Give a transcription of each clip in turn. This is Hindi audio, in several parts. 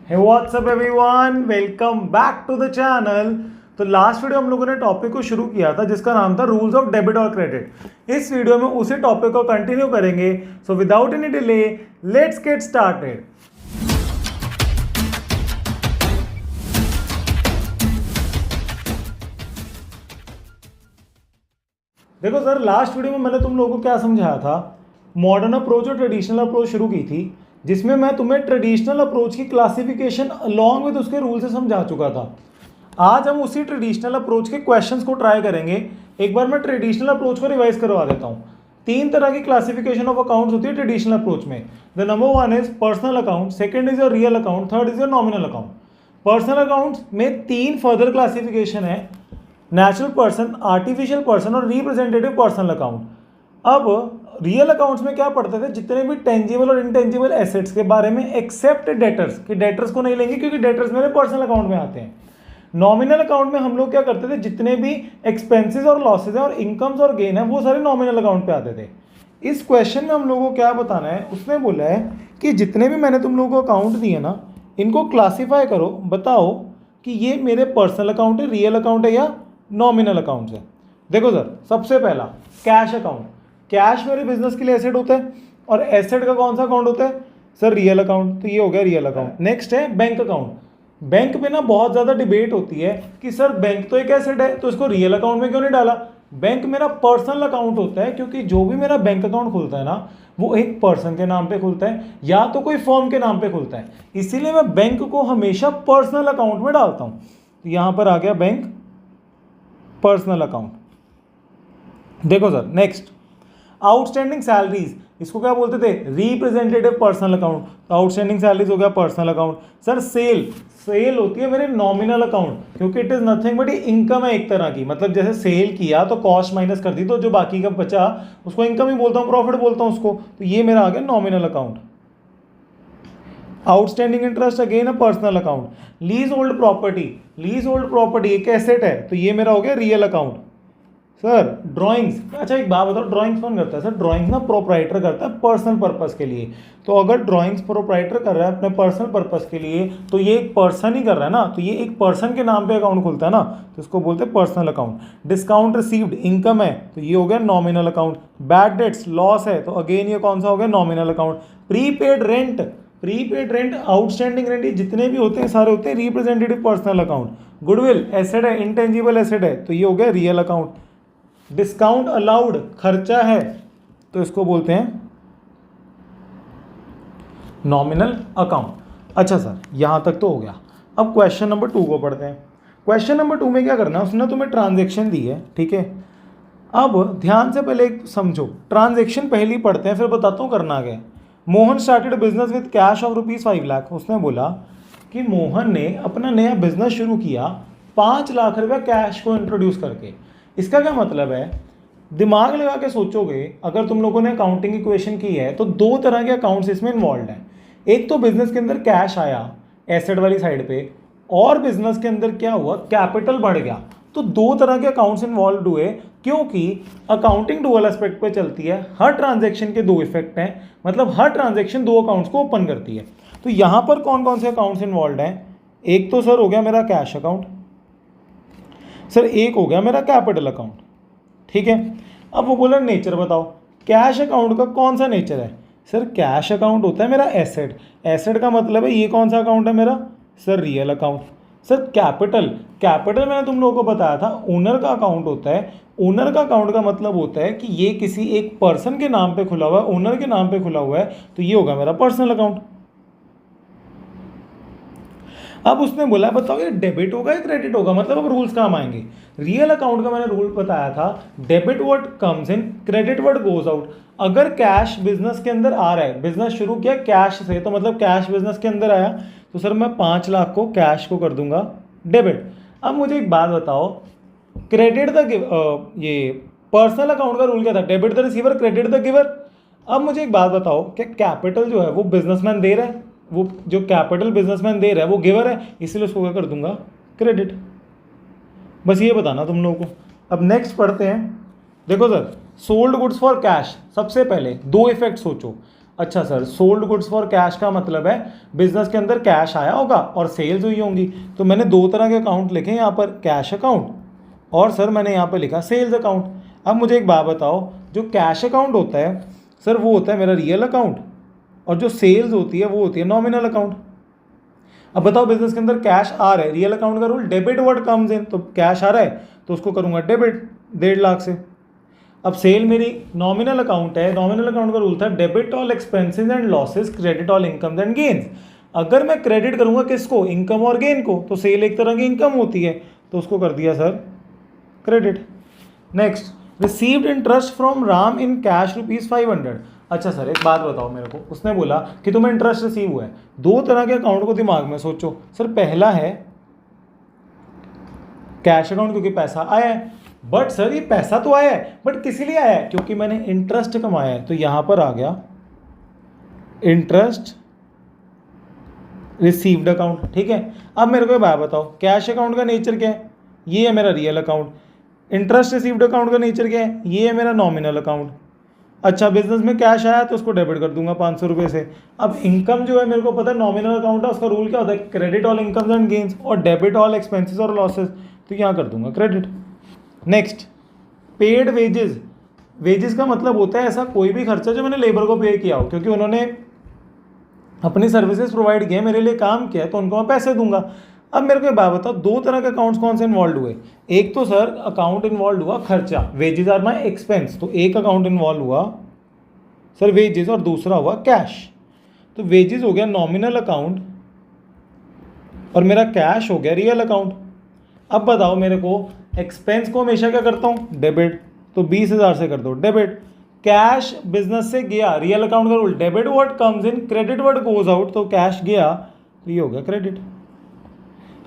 Hey, what's up everyone? Welcome back to the channel. तो लास्ट वीडियो हम लोगों ने टॉपिक को शुरू किया था जिसका नाम था रूल्स ऑफ डेबिट और क्रेडिट। इस वीडियो में उसी टॉपिक को कंटिन्यू करेंगे। So without any delay let's get started. देखो सर, लास्ट वीडियो में मैंने तुम लोगों को क्या समझाया था, मॉडर्न अप्रोच और ट्रेडिशनल अप्रोच शुरू की थी, जिसमें मैं तुम्हें ट्रेडिशनल अप्रोच की क्लासिफिकेशन अलॉन्ग विद उसके रूल से समझा चुका था। आज हम उसी ट्रेडिशनल अप्रोच के क्वेश्चंस को ट्राई करेंगे। एक बार मैं ट्रेडिशनल अप्रोच को रिवाइज करवा देता हूँ। 3 तरह की क्लासिफिकेशन ऑफ अकाउंट्स होती है ट्रेडिशनल अप्रोच में। The number 1 is personal account, second is your real account, third is your nominal account. Personal accounts में 3 फर्दर क्लासिफिकेशन है, नेचुरल पर्सन, आर्टिफिशियल पर्सन और रिप्रेजेंटेटिव पर्सनल अकाउंट। अब रियल अकाउंट्स में क्या पढ़ते थे, जितने भी टेंजिबल और इनटेंजिबल एसेट्स के बारे में एक्सेप्ट डेटर्स, कि डेटर्स को नहीं लेंगे क्योंकि डेटर्स मेरे पर्सनल अकाउंट में आते हैं। नॉमिनल अकाउंट में हम लोग क्या करते थे, जितने भी एक्सपेंसेस और लॉसेज हैं और इनकम्स और गेन है वो सारे नॉमिनल अकाउंट पे आते थे। इस क्वेश्चन में हम लोगों को क्या बताना है, उसने बोला है कि जितने भी मैंने तुम लोगों को अकाउंट दिए ना, इनको क्लासीफाई करो, बताओ कि ये मेरे पर्सनल अकाउंट है, रियल अकाउंट है या नॉमिनल अकाउंट है। देखो सर, सबसे पहला कैश अकाउंट। कैश मेरे बिजनेस के लिए एसेट होता है और एसेट का कौन सा अकाउंट होता है सर, रियल अकाउंट। तो ये हो गया रियल अकाउंट। नेक्स्ट है बैंक अकाउंट। बैंक में ना बहुत ज़्यादा डिबेट होती है कि सर बैंक तो एक एसेट है तो इसको रियल अकाउंट में क्यों नहीं डाला। बैंक मेरा पर्सनल अकाउंट होता है क्योंकि जो भी मेरा बैंक अकाउंट खुलता है ना, वो एक पर्सन के नाम पे खुलता है या तो कोई फर्म के नाम पे खुलता है, इसीलिए मैं बैंक को हमेशा पर्सनल अकाउंट में डालता हूँ। तो यहाँ पर आ गया बैंक पर्सनल अकाउंट। देखो सर, नेक्स्ट आउटस्टैंडिंग सैलरीज, इसको क्या बोलते थे, रिप्रेजेंटेटिव पर्सनल अकाउंट। तो आउटस्टैंडिंग सैलरीज हो गया पर्सनल अकाउंट। सर सेल होती है मेरे नॉमिनल अकाउंट, क्योंकि it is nothing but income है एक तरह की। मतलब जैसे सेल किया तो कॉस्ट माइनस कर दी तो जो बाकी का बचा उसको इनकम ही बोलता हूँ, प्रॉफिट बोलता हूँ उसको। तो ये मेरा आ गया nominal account. Outstanding interest again है personal account. Lease hold property, lease hold property एक एसेट है तो ये मेरा हो गया रियल अकाउंट। सर ड्राइंग्स, अच्छा एक बात बताओ, ड्राइंग्स कौन करता है सर, ड्राइंग्स ना प्रोप्राइटर करता है पर्सनल पर्पस के लिए। तो अगर ड्राइंग्स प्रोप्राइटर कर रहा है अपने पर्सनल पर्पस के लिए तो ये एक पर्सन ही कर रहा है ना, तो ये एक पर्सन के नाम पे अकाउंट खुलता है ना, तो इसको बोलते हैं personal account. Discount received income है तो ये हो गया nominal account. Bad debts loss है तो अगेन ये कौन सा हो गया, nominal account. Prepaid rent, prepaid rent, outstanding rent, ये जितने भी होते हैं सारे होते हैं representative personal account. Goodwill asset है, इंटेंजिबल एसेट है तो ये हो गया रियल अकाउंट। डिस्काउंट अलाउड खर्चा है तो इसको बोलते हैं नॉमिनल अकाउंट। अच्छा सर, यहां तक तो हो गया। अब क्वेश्चन नंबर 2 को पढ़ते हैं। क्वेश्चन नंबर 2 में क्या करना है, उसने तुम्हें ट्रांजैक्शन दी है, ठीक है। अब ध्यान से पहले एक समझो, ट्रांजैक्शन पहले पढ़ते हैं फिर बताता हूँ करना क्या है। Mohan started business with cash of ₹5 lakh. उसने बोला कि मोहन ने अपना नया बिजनेस शुरू किया 5 लाख रुपया कैश को इंट्रोड्यूस करके। इसका क्या मतलब है, दिमाग लगा के सोचोगे, अगर तुम लोगों ने अकाउंटिंग इक्वेशन की है तो 2 तरह के अकाउंट्स इसमें इन्वॉल्व हैं। एक तो बिजनेस के अंदर कैश आया एसेट वाली साइड पे, और बिजनेस के अंदर क्या हुआ, कैपिटल बढ़ गया। तो 2 तरह के अकाउंट्स इन्वॉल्व हुए, क्योंकि अकाउंटिंग डुअल एस्पेक्ट पे चलती है। हर ट्रांजेक्शन के 2 इफेक्ट हैं, मतलब हर ट्रांजेक्शन 2 अकाउंट्स को ओपन करती है। तो यहाँ पर कौन कौन से अकाउंट्स इन्वॉल्व हैं, एक तो सर हो गया मेरा कैश अकाउंट, सर एक हो गया मेरा कैपिटल अकाउंट, ठीक है। अब वो बोला नेचर बताओ, कैश अकाउंट का कौन सा नेचर है, सर कैश अकाउंट होता है मेरा एसेट। एसेट का मतलब है ये कौन सा अकाउंट है मेरा, sir real account. Sir capital, capital मैंने तुम लोगों को बताया था ओनर का अकाउंट होता है। ओनर का अकाउंट का मतलब होता है कि ये किसी एक पर्सन के नाम पे खुला हुआ है, ओनर के नाम पे खुला हुआ है, तो ये होगा मेरा पर्सनल अकाउंट। अब उसने बोला बताओ ये डेबिट होगा या क्रेडिट होगा, मतलब अब रूल्स काम आएंगे। रियल अकाउंट का मैंने रूल बताया था, debit word comes in, credit word goes out. अगर कैश बिजनेस के अंदर आ रहा है, बिजनेस शुरू किया कैश से, तो मतलब कैश बिजनेस के अंदर आया तो सर मैं 5 लाख को कैश को कर दूंगा डेबिट। अब मुझे एक बात बताओ, क्रेडिट द ये पर्सनल अकाउंट का रूल क्या था, debit the receiver credit the giver. अब मुझे एक बात बताओ, क्या कैपिटल जो है वो बिजनेसमैन दे रहा है, वो जो कैपिटल बिजनेसमैन दे रहा है वो गिवर है, इसलिए उसको क्या कर दूंगा, क्रेडिट। बस ये बताना तुम लोगों को। अब नेक्स्ट पढ़ते हैं। देखो sir, sold goods for cash, सबसे पहले 2 इफेक्ट सोचो। अच्छा sir, sold goods for cash का मतलब है बिजनेस के अंदर कैश आया होगा और सेल्स हुई होंगी। तो मैंने दो तरह के अकाउंट लिखे यहाँ पर, कैश अकाउंट और सर मैंने यहाँ पर लिखा सेल्स अकाउंट। अब मुझे एक बात बताओ, जो कैश अकाउंट होता है सर वो होता है मेरा रियल अकाउंट, और जो सेल्स होती है वो होती है नॉमिनल अकाउंट। अब बताओ बिजनेस के अंदर कैश आ रहा है, रियल अकाउंट का rule debit word comes in, तो कैश आ रहा है तो उसको करूंगा डेबिट 1.5 लाख से। अब सेल मेरी नॉमिनल अकाउंट है, नॉमिनल अकाउंट का रूल था debit all expenses and losses credit all incomes and gains. अगर मैं क्रेडिट करूंगा किसको, इनकम और गेन को, तो सेल एक तरह की इनकम होती है तो उसको कर दिया sir credit. Next, received interest from Ram in cash ₹500। अच्छा सर एक बात बताओ मेरे को, उसने बोला कि तुम्हें इंटरेस्ट रिसीव हुआ है। दो तरह के अकाउंट को दिमाग में सोचो सर, पहला है कैश अकाउंट क्योंकि पैसा आया है, बट सर ये पैसा तो आया है बट किस लिए आया है, क्योंकि मैंने इंटरेस्ट कमाया है, तो यहां पर आ गया इंटरेस्ट रिसीव्ड अकाउंट। ठीक है, अब मेरे को ये बात बताओ कैश अकाउंट का नेचर क्या है, ये है मेरा real account. Interest received account का नेचर क्या है, ये है मेरा नॉमिनल अकाउंट। अच्छा, बिजनेस में कैश आया तो उसको डेबिट कर दूंगा 500 रुपये से। अब इनकम जो है मेरे को पता है नॉमिनल अकाउंट है, उसका रूल क्या होता है, credit all incomes and gains और डेबिट ऑल एक्सपेंसेस और लॉसेस, तो यहाँ कर दूंगा credit. Next, paid wages. Wages का मतलब होता है ऐसा कोई भी खर्चा जो मैंने लेबर को पे किया हो, क्योंकि उन्होंने अपनी सर्विसेज प्रोवाइड किया, मेरे लिए काम किया, तो उनको मैं पैसे दूंगा। अब मेरे को एक बात बताओ, दो तरह के अकाउंट्स कौन से इन्वॉल्व हुए। एक तो सर अकाउंट इन्वॉल्व हुआ खर्चा, वेजेस आर माई एक्सपेंस, तो एक अकाउंट इन्वॉल्व हुआ सर वेजेस और दूसरा हुआ कैश। तो वेजेस हो गया नॉमिनल अकाउंट और मेरा कैश हो गया रियल अकाउंट। अब बताओ मेरे को, एक्सपेंस को हमेशा क्या करता हूँ, डेबिट, तो 20,000 से कर दो डेबिट। कैश बिजनेस से गया, रियल अकाउंट का rule debit word comes in credit word goes out, तो कैश गया तो ये हो गया credit.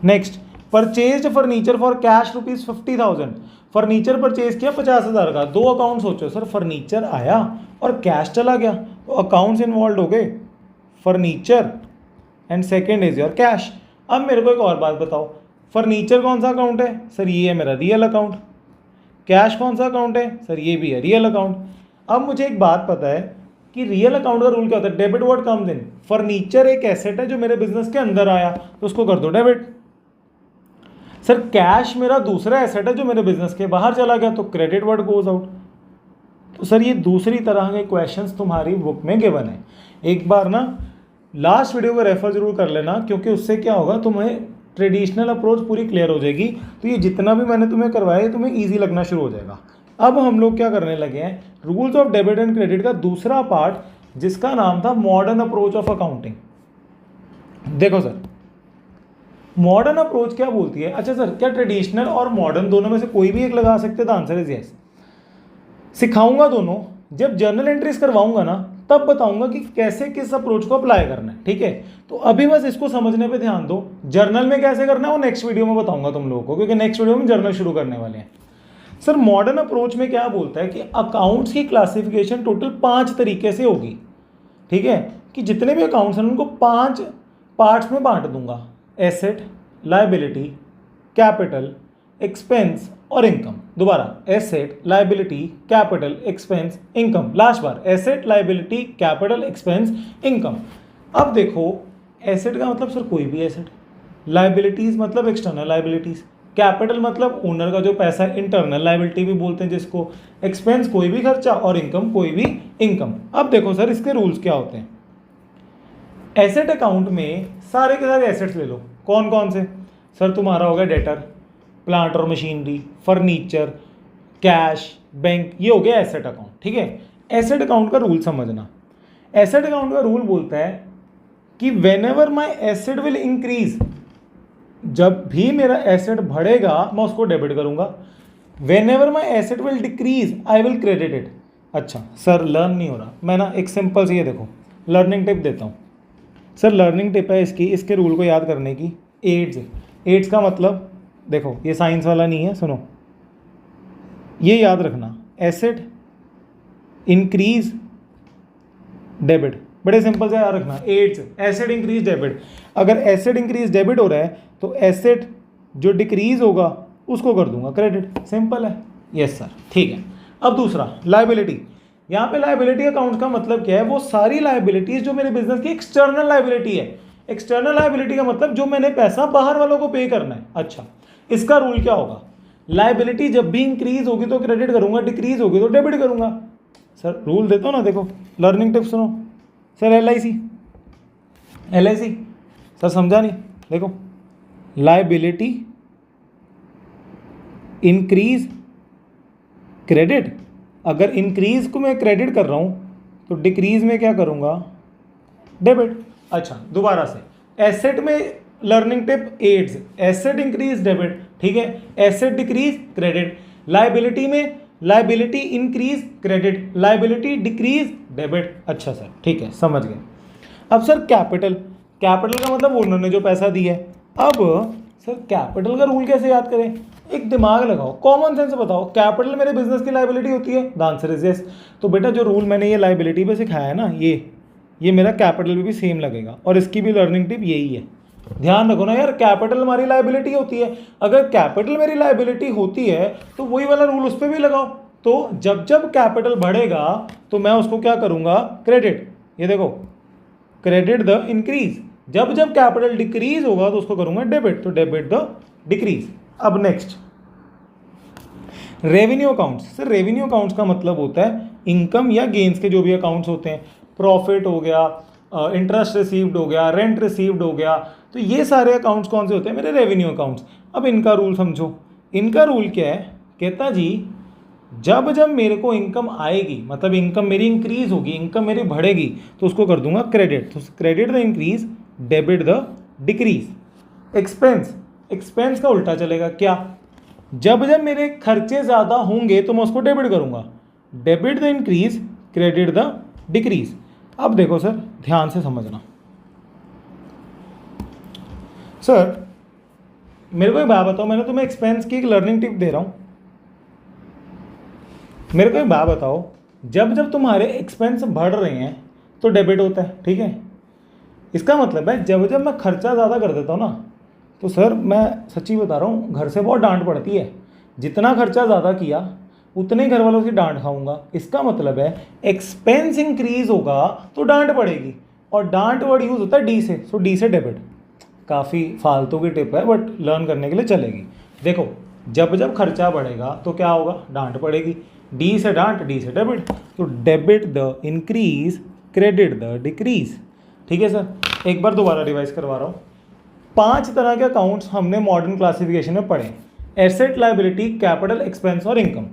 Next, purchased furniture for cash ₹50,000। Furniture purchase किया 50,000 का। दो अकाउंट सोचो सर, फर्नीचर आया और कैश चला गया, तो अकाउंट्स इन्वॉल्व हो गए furniture and second is your cash. अब मेरे को एक और बात बताओ, फर्नीचर कौन सा अकाउंट है सर, ये है मेरा रियल अकाउंट। कैश कौन सा अकाउंट है सर, ये भी है रियल अकाउंट। अब मुझे एक बात पता है कि रियल अकाउंट का रूल क्या होता है, debit word comes in. Furniture एक एसेट है जो मेरे बिजनेस के अंदर आया, तो उसको कर दो डेबिट। सर कैश मेरा दूसरा एसेट है जो मेरे बिजनेस के बाहर चला गया, तो क्रेडिट वर्ड गोज आउट। तो सर ये दूसरी तरह के क्वेश्चंस तुम्हारी बुक में गिवन है। एक बार ना लास्ट वीडियो को रेफर जरूर कर लेना, क्योंकि उससे क्या होगा, तुम्हें ट्रेडिशनल अप्रोच पूरी क्लियर हो जाएगी। तो ये जितना भी मैंने तुम्हें करवाया है तुम्हें ईजी लगना शुरू हो जाएगा। अब हम लोग क्या करने लगे हैं, rules of debit and credit का दूसरा पार्ट जिसका नाम था मॉडर्न अप्रोच ऑफ अकाउंटिंग। देखो सर, मॉडर्न अप्रोच क्या बोलती है। अच्छा सर, क्या ट्रेडिशनल और मॉडर्न दोनों में से कोई भी एक लगा सकते हैं? Answer is yes. सिखाऊंगा दोनों, जब जर्नल एंट्रीज करवाऊंगा ना तब बताऊंगा कि कैसे किस अप्रोच को अप्लाई करना है। ठीक है, तो अभी बस इसको समझने पे ध्यान दो। जर्नल में कैसे करना है वो नेक्स्ट वीडियो में बताऊंगा तुम लोगों को, क्योंकि नेक्स्ट वीडियो में जर्नल शुरू करने वाले हैं। सर मॉडर्न अप्रोच में क्या बोलता है कि अकाउंट्स की क्लासिफिकेशन टोटल 5 तरीके से होगी। ठीक है, कि जितने भी अकाउंट्स हैं उनको 5 पार्ट्स में बांट दूंगा, एसेट, लायबिलिटी, कैपिटल, एक्सपेंस और इनकम। दोबारा, asset, liability, capital, expense, income. Last बार, asset, liability, capital, expense, income. अब देखो, एसेट का मतलब सर कोई भी एसेट, लायबिलिटीज मतलब एक्सटर्नल लायबिलिटीज, कैपिटल मतलब ओनर का जो पैसा है, इंटरनल लायबिलिटी भी बोलते हैं जिसको, एक्सपेंस कोई भी खर्चा और इनकम कोई भी इनकम। अब देखो सर इसके रूल्स क्या होते हैं। एसेट अकाउंट में सारे के सारे एसेट्स ले लो। कौन कौन से सर, तुम्हारा होगा डेटर, प्लांट और मशीनरी, फर्नीचर, कैश, बैंक, ये हो गया एसेट अकाउंट। ठीक है, एसेट अकाउंट का रूल समझना। एसेट अकाउंट का रूल बोलता है कि when ever my asset will increase, जब भी मेरा एसेट बढ़ेगा मैं उसको डेबिट करूंगा। When ever my asset will decrease I will credit it. अच्छा सर लर्न नहीं हो रहा, मैं ना एक सिंपल सी ये देखो लर्निंग टिप देता हूँ। सर लर्निंग टिप है इसकी, इसके रूल को याद करने की। एड्स का मतलब देखो, ये साइंस वाला नहीं है, सुनो ये याद रखना, एसेट इंक्रीज डेबिट, बड़े सिंपल से याद रखना। Aids, asset increase debit. अगर एसेट इंक्रीज डेबिट हो रहा है तो एसेट जो डिक्रीज होगा उसको कर दूंगा क्रेडिट। सिंपल है, यस सर। ठीक है, अब दूसरा लायबिलिटी। यहाँ पे लायबिलिटी अकाउंट का मतलब क्या है, वो सारी लायबिलिटीज जो मेरे बिजनेस की एक्सटर्नल लायबिलिटी है। एक्सटर्नल लायबिलिटी का मतलब जो मैंने पैसा बाहर वालों को पे करना है। अच्छा, इसका रूल क्या होगा, लायबिलिटी जब भी इंक्रीज होगी तो क्रेडिट करूंगा, डिक्रीज होगी तो डेबिट करूंगा। सर रूल देता हूँ ना, देखो लर्निंग टिप्स सुनो sir. L I C sir समझा नहीं, देखो लायबिलिटी इंक्रीज क्रेडिट, अगर इंक्रीज को मैं क्रेडिट कर रहा हूं तो डिक्रीज में क्या करूंगा, डेबिट। अच्छा दोबारा से, एसेट में learning tip aids, asset increase debit, ठीक है, एसेट डिक्रीज क्रेडिट। लायबिलिटी में liability increase credit, liability decrease debit. अच्छा सर ठीक है, समझ गए। अब सर कैपिटल, कैपिटल का मतलब ओनर ने जो पैसा दिया है। अब सर कैपिटल का रूल कैसे याद करें, एक दिमाग लगाओ, कॉमन सेंस बताओ, कैपिटल मेरे बिजनेस की लायबिलिटी होती है, द आंसर इज यस। तो बेटा जो रूल मैंने ये लायबिलिटी पे सिखाया है ना, ये मेरा कैपिटल पे भी सेम लगेगा, और इसकी भी लर्निंग टिप यही है। ध्यान रखो ना यार, कैपिटल हमारी लायबिलिटी होती है, अगर कैपिटल मेरी लायबिलिटी होती है तो वही वाला रूल उस पर भी लगाओ। तो जब जब कैपिटल बढ़ेगा तो मैं उसको क्या करूंगा, क्रेडिट। ये देखो क्रेडिट द इंक्रीज, जब जब कैपिटल डिक्रीज होगा तो उसको करूंगा डेबिट, तो डेबिट द डिक्रीज। अब next revenue accounts. Sir revenue accounts का मतलब होता है इनकम या गेन्स के जो भी अकाउंट्स होते हैं, प्रॉफिट हो गया, इंटरेस्ट रिसीव्ड हो गया, रेंट रिसीव्ड हो गया, तो ये सारे अकाउंट्स कौन से होते हैं, मेरे रेवेन्यू अकाउंट्स। अब इनका रूल समझो, इनका रूल क्या है, कहता जी जब जब मेरे को इनकम आएगी, मतलब इनकम मेरी इंक्रीज होगी, इनकम मेरी बढ़ेगी, तो उसको कर दूंगा क्रेडिट, तो credit the increase, debit the decrease. Expense, expense का उल्टा चलेगा, क्या, जब जब मेरे खर्चे ज़्यादा होंगे तो मैं उसको डेबिट करूंगा, debit the increase, credit the decrease. अब देखो सर ध्यान से समझना, सर मेरे को एक बात बताओ, मैंने तुम्हें एक्सपेंस की एक लर्निंग टिप दे रहा हूं, मेरे को एक बात बताओ, जब जब तुम्हारे एक्सपेंस बढ़ रहे हैं तो डेबिट होता है, ठीक है। इसका मतलब है जब जब मैं खर्चा ज़्यादा कर देता हूँ ना, तो सर मैं सच्ची बता रहा हूँ, घर से बहुत डांट पड़ती है, जितना खर्चा ज़्यादा किया उतने घर वालों की डांट खाऊंगा। इसका मतलब है एक्सपेंस इंक्रीज होगा तो डांट पड़ेगी, और डांट वर्ड यूज होता है डी से, सो डी से डेबिट। काफ़ी फालतू की टिप है बट लर्न करने के लिए चलेगी। देखो जब जब खर्चा बढ़ेगा तो क्या होगा, डांट पड़ेगी, डी से डांट, डी से डेबिट, तो debit the increase, credit the decrease. ठीक है सर, एक बार दोबारा रिवाइज करवा रहा हूँ। 5 तरह के अकाउंट्स हमने मॉडर्न क्लासिफिकेशन में पढ़े, एसेट, लायबिलिटी, कैपिटल, एक्सपेंस और इनकम।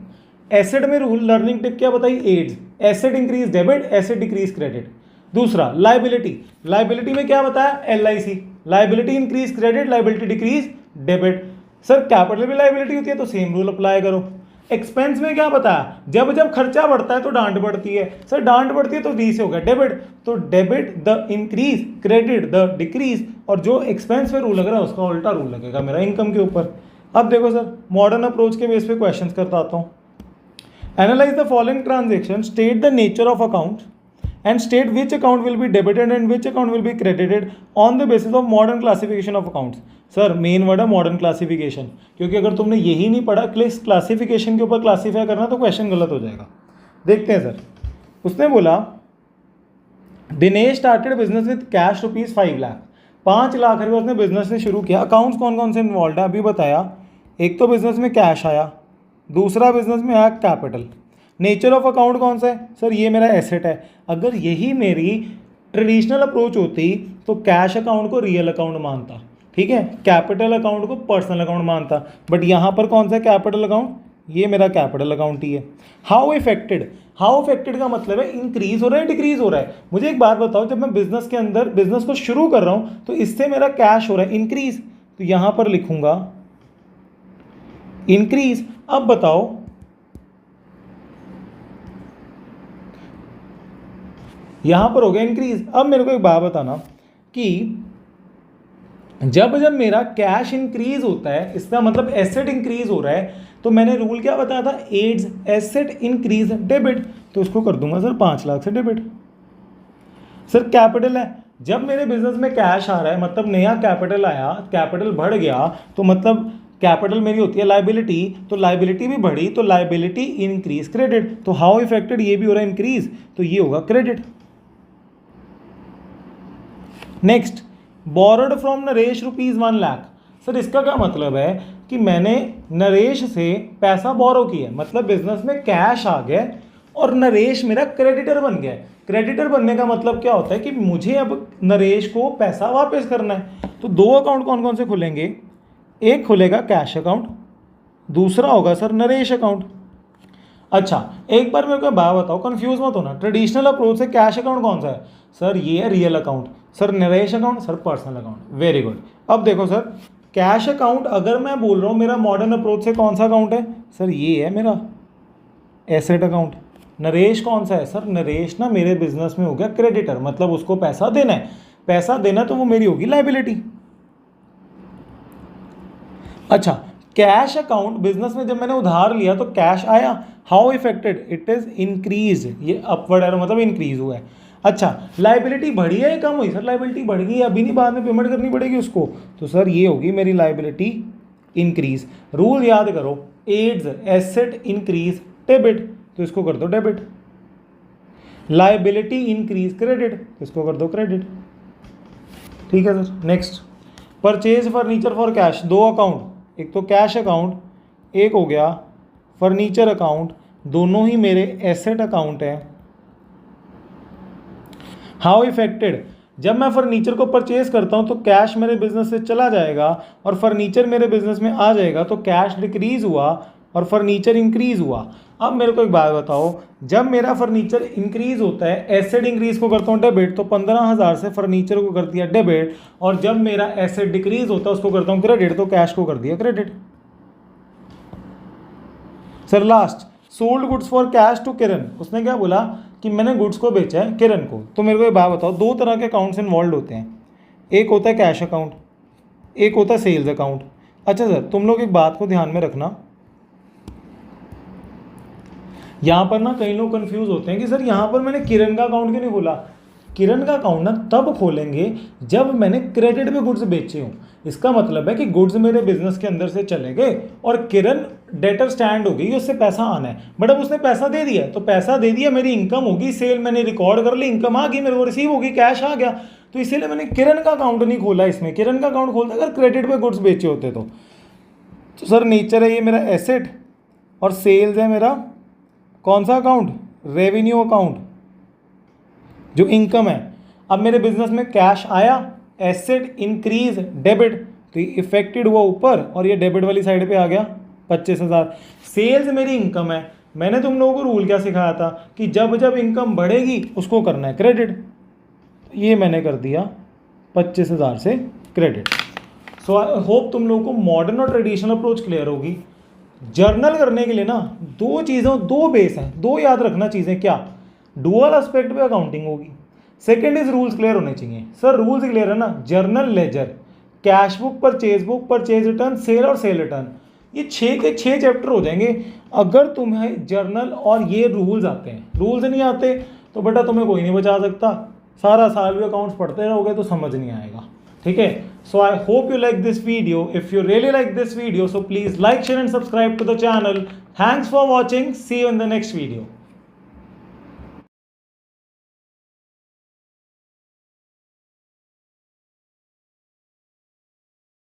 एसेट में रूल लर्निंग टिप क्या बताई, aids, asset increase debit, asset decrease credit. दूसरा लायबिलिटी, लायबिलिटी में क्या बताया, LIC, liability increase credit, liability decrease debit. Sir capital भी लायबिलिटी होती है तो सेम रूल अप्लाई करो। एक्सपेंस में क्या बताया, जब जब खर्चा बढ़ता है तो डांट बढ़ती है, सर डांट बढ़ती है तो डी से हो गया डेबिट, तो debit the increase, credit the decrease, और जो एक्सपेंस पे रूल लग रहा है उसका उल्टा रूल लगेगा मेरा इनकम के ऊपर। अब देखो सर मॉडर्न अप्रोच के बेस पे क्वेश्चंस करता आता हूँ। Analyse the following transaction, state the nature of account and state which account will be debited and which account will be credited on the basis of modern classification of accounts। Sir main word है मॉडर्न क्लासिफिकेशन, क्योंकि अगर तुमने यही नहीं पढ़ा क्लासिफिकेशन के ऊपर क्लासीफाई करना तो क्वेश्चन गलत हो जाएगा। देखते हैं सर, उसने बोला Dinesh started business with cash ₹5 lakh, 5 lakh रुपये उसने बिजनेस से शुरू किया। अकाउंट्स कौन कौन से इन्वॉल्व है अभी बताया, एक तो बिजनेस में कैश आया, दूसरा बिजनेस में आया कैपिटल। नेचर ऑफ अकाउंट कौन सा है, सर ये मेरा एसेट है। अगर यही मेरी ट्रेडिशनल अप्रोच होती तो कैश अकाउंट को रियल अकाउंट मानता, ठीक है, कैपिटल अकाउंट को पर्सनल अकाउंट मानता, बट यहाँ पर कौन सा कैपिटल अकाउंट, ये मेरा कैपिटल अकाउंट ही है। हाउ इफेक्टेड, हाउ इफेक्टेड का मतलब है इंक्रीज हो रहा है डिक्रीज हो रहा है। मुझे एक बात बताओ, जब मैं बिजनेस के अंदर बिजनेस को शुरू कर रहा हूँ तो इससे मेरा कैश हो रहा है इंक्रीज, तो यहाँ पर लिखूंगा इंक्रीज। अब बताओ यहां पर हो गया इंक्रीज। अब मेरे को एक बात बताना कि जब जब मेरा कैश इंक्रीज होता है इसका मतलब एसेट इंक्रीज हो रहा है, तो मैंने रूल क्या बताया था, एड्स एसेट इंक्रीज डेबिट, तो उसको कर दूंगा सर 5 लाख से डेबिट। सर कैपिटल है, जब मेरे बिजनेस में कैश आ रहा है मतलब नया कैपिटल आया, कैपिटल बढ़ गया, तो मतलब कैपिटल मेरी होती है लाइबिलिटी, तो लाइबिलिटी भी बढ़ी तो लाइबिलिटी इंक्रीज क्रेडिट, तो हाउ इफेक्टेड ये भी हो रहा है इंक्रीज, तो ये होगा credit. Next, borrowed from Naresh ₹1,00,000। Sir इसका क्या मतलब है कि मैंने नरेश से पैसा बोरो किया, मतलब बिजनेस में कैश आ गया और नरेश मेरा क्रेडिटर बन गया। क्रेडिटर बनने का मतलब क्या होता है कि मुझे अब नरेश को पैसा वापस करना है। तो दो अकाउंट कौन कौन से खुलेंगे, एक खुलेगा कैश अकाउंट, दूसरा होगा सर नरेश अकाउंट। अच्छा एक बार मेरे को बात बताओ, कंफ्यूज मत होना, ट्रेडिशनल अप्रोच से कैश अकाउंट कौन सा है? सर ये है real account. Sir Naresh account, sir personal account. Very good. अब देखो सर, कैश अकाउंट अगर मैं बोल रहा हूँ मेरा मॉडर्न अप्रोच से कौन सा अकाउंट है? सर ये है मेरा एसेट अकाउंट। नरेश कौन सा है? सर नरेश ना मेरे बिजनेस में हो गया क्रेडिटर, मतलब उसको पैसा देना है, पैसा देना तो वो मेरी होगी लाइबिलिटी। अच्छा कैश अकाउंट, बिजनेस में जब मैंने उधार लिया तो कैश आया, how affected, it is increase, ये अपवर्ड एरो मतलब इंक्रीज हुआ है। अच्छा लाइबिलिटी बढ़ी है या कम हुई? सर लाइबिलिटी बढ़ गई, अभी नहीं बाद में पेमेंट करनी पड़ेगी उसको, तो सर ये होगी मेरी लाइबिलिटी इंक्रीज। रूल याद करो, एड्स एसेट इंक्रीज डेबिट, तो इसको कर दो डेबिट। लाइबिलिटी इंक्रीज क्रेडिट, तो इसको कर दो क्रेडिट। ठीक है sir. Next, purchase furniture for cash, दो अकाउंट, एक तो कैश अकाउंट, एक हो गया फर्नीचर अकाउंट, दोनों ही मेरे एसेट अकाउंट है। हाउ इफेक्टेड, जब मैं फर्नीचर को परचेज करता हूं तो कैश मेरे बिजनेस से चला जाएगा और फर्नीचर मेरे बिजनेस में आ जाएगा, तो कैश डिक्रीज हुआ और फर्नीचर इंक्रीज हुआ। अब मेरे को एक बात बताओ, जब मेरा फर्नीचर इंक्रीज होता है, एसेट इंक्रीज को करता हूँ डेबिट, तो 15,000 से फर्नीचर को कर दिया डेबिट, और जब मेरा एसेट डिक्रीज होता है उसको करता हूँ क्रेडिट, तो कैश को कर दिया credit. Sir last, sold goods for cash to Kiran, उसने क्या बोला कि मैंने गुड्स को बेचा है किरण को। तो मेरे को एक बात बताओ, दो तरह के अकाउंट्स इन्वॉल्व होते हैं, एक होता है कैश अकाउंट, एक होता है सेल्स अकाउंट। अच्छा सर तुम लोग एक बात को ध्यान में रखना, यहाँ पर ना कई लोग कंफ्यूज होते हैं कि सर यहाँ पर मैंने किरण का अकाउंट क्यों नहीं खोला। किरण का अकाउंट ना तब खोलेंगे जब मैंने क्रेडिट पे गुड्स बेचे हों। इसका मतलब है कि गुड्स मेरे बिजनेस के अंदर से चले गए और किरण डेटर स्टैंड हो गई, उससे पैसा आना है, बट अब उसने पैसा दे दिया, तो पैसा दे दिया, मेरी इनकम होगी, सेल मैंने रिकॉर्ड कर ली, इनकम आ गई, मेरे को रिसीव होगी, कैश आ गया, तो इसीलिए मैंने किरण का अकाउंट नहीं खोला। इसमें किरण का अकाउंट खोलता अगर क्रेडिट पे गुड्स बेचे होते तो सर नेचर है ये मेरा एसेट और सेल्स है मेरा कौन सा अकाउंट, रेवेन्यू अकाउंट, जो इनकम है। अब मेरे बिजनेस में कैश आया, एसेट इंक्रीज डेबिट, तो ये इफेक्टेड हुआ ऊपर और ये डेबिट वाली साइड पे आ गया 25,000। सेल्स मेरी इनकम है, मैंने तुम लोगों को रूल क्या सिखाया था कि जब जब इनकम बढ़ेगी उसको करना है क्रेडिट, ये मैंने कर दिया 25,000 से क्रेडिट। सो आई होप तुम लोगों को मॉडर्न और ट्रेडिशनल अप्रोच क्लियर होगी। जर्नल करने के लिए ना दो चीज़ों, दो बेस हैं, दो याद रखना चीज़ें, क्या, डुअल एस्पेक्ट पे अकाउंटिंग होगी, सेकंड इज रूल्स क्लियर होने चाहिए। सर रूल्स क्लियर है ना, journal ledger, cash book, purchase return, sale और सेल रिटर्न, ये 6 के 6 चैप्टर हो जाएंगे अगर तुम्हें जर्नल और ये रूल्स आते हैं। रूल्स नहीं आते तो बेटा तुम्हें कोई नहीं बचा सकता, सारा साल भी अकाउंट्स पढ़ते रहोगे तो समझ नहीं आएगा। ठीक है, so I hope you like this video. If you really like this video, so please like, share and subscribe to the channel. Thanks for watching, see you in the next video.